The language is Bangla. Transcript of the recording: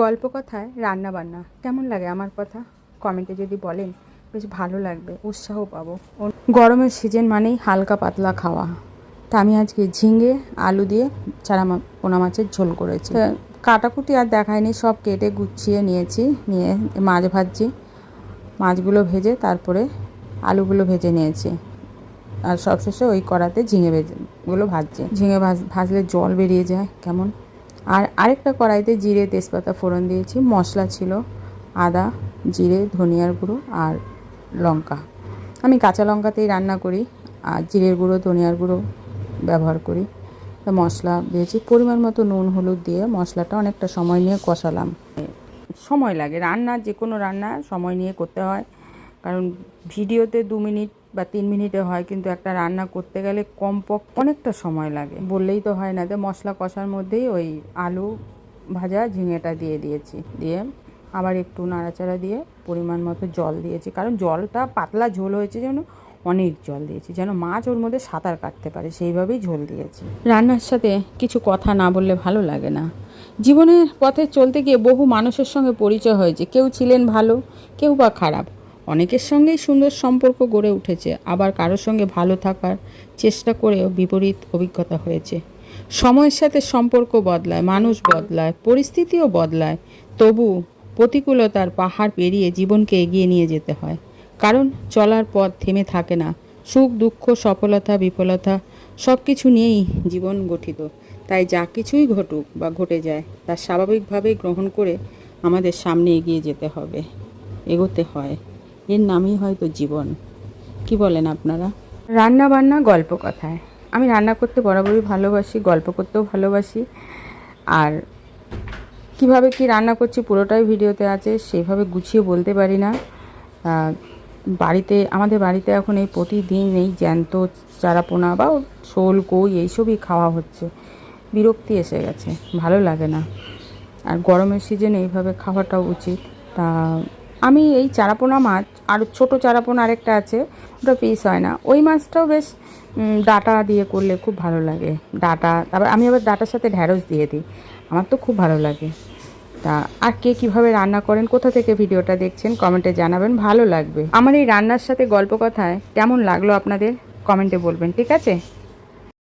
গল্প কথায় রান্না বান্না কেমন লাগে আমার কথা কমেন্টে যদি বলেন বেশ ভালো লাগবে, উৎসাহ পাবো। গরমের সিজন মানেই হালকা পাতলা খাওয়া। তা আমি আজকে ঝিঙে আলু দিয়ে পোনা মাছের ঝোল করেছি। কাটাকুটি আর দেখায়নি, সব কেটে গুছিয়ে নিয়েছি, নিয়ে মাছ ভাজছি। মাছগুলো ভেজে তারপরে আলুগুলো ভেজে নিয়েছি, আর সবশেষে ওই কড়াতে ঝিঙেগুলো ভাজছি। ঝিঙে ভাজলে জল বেরিয়ে যায় কেমন। আর আরেকটা কড়াইতে জিরে তেজপাতা ফোড়ন দিয়েছি। মশলা ছিল আদা, জিরে, ধনিয়ার গুঁড়ো আর লঙ্কা। আমি কাঁচা লঙ্কাতেই রান্না করি, আর জিরের গুঁড়ো ধনিয়ার গুঁড়ো ব্যবহার করি। তো মশলা দিয়েছি, পরিমাণ মতো নুন হলুদ দিয়ে মশলাটা অনেকটা সময় নিয়ে কষালাম। সময় লাগে রান্না, যে কোনো রান্না সময় নিয়ে করতে হয়, কারণ ভিডিওতে 2 মিনিট বা 3 মিনিটে হয়, কিন্তু একটা রান্না করতে গেলে কমপক্ষে অনেকটা সময় লাগে, বললেই তো হয় না। তো মশলা কষার মধ্যেই ওই আলু ভাজা ঝিঙেটা দিয়ে দিয়েছি, দিয়ে আবার একটু নাড়াচাড়া দিয়ে পরিমাণ মতো জল দিয়েছি, কারণ জলটা পাতলা ঝোল হয়েছে, যেন অনেক জল দিয়েছি, যেন মাছ ওর মধ্যে সাঁতার কাটতে পারে, সেইভাবেই ঝোল দিয়েছি। রান্নার সাথে কিছু কথা না বললে ভালো লাগে না। জীবনের পথে চলতে গিয়ে বহু মানুষের সঙ্গে পরিচয় হয়েছে, কেউ ছিলেন ভালো, কেউ বা খারাপ। অনেকের সঙ্গেই সুন্দর সম্পর্ক গড়ে উঠেছে, আবার কারোর সঙ্গে ভালো থাকার চেষ্টা করেও বিপরীত অভিজ্ঞতা হয়েছে। সময়ের সাথে সম্পর্ক বদলায়, মানুষ বদলায়, পরিস্থিতিও বদলায়, তবু প্রতিকূলতার পাহাড় পেরিয়ে জীবনকে এগিয়ে নিয়ে যেতে হয়, কারণ চলার পথ থেমে থাকে না। সুখ দুঃখ সফলতা বিফলতা সব কিছু নিয়েই জীবন গঠিত। তাই যা কিছুই ঘটুক বা ঘটে যায়, তা স্বাভাবিকভাবে গ্রহণ করে আমাদের সামনে এগিয়ে যেতে হবে, এগোতে হয়। এর নামই হয়তো জীবন। কি বলেন আপনারা? রান্না বান্না গল্প কথায় আমি রান্না করতে বরাবরই ভালোবাসি, গল্প করতেও ভালোবাসি। আর কিভাবে কি রান্না করছি পুরোটাই ভিডিওতে আছে, সেইভাবে গুছিয়ে বলতে পারি না। আমাদের বাড়িতে এখন এই প্রতিদিন এই জ্যান্ত চারাপোনা বা শোল কই এইসবই খাওয়া হচ্ছে। বিরক্তি এসে গেছে, ভালো লাগে না। আর গরমের সিজনে এইভাবে খাওয়াটাও উচিত। তা আমি এই চারাপোনা মাছ, আর ছোট চারাপোনা আরেকটা আছে, ওটা পিস হয় না, ওই মাছটাও বেশ ডাটা দিয়ে করলে খুব ভালো লাগে। ডাটা, তারপর আমি আবার ডাটার সাথে ঢ্যাঁড়স দিয়ে দিই, আমার তো খুব ভালো লাগে। তা আর কে কীভাবে রান্না করেন, কোথা থেকে ভিডিওটা দেখছেন কমেন্টে জানাবেন, ভালো লাগবে। আমার এই রান্নার সাথে গল্প কথায় কেমন লাগলো আপনাদের কমেন্টে বলবেন, ঠিক আছে?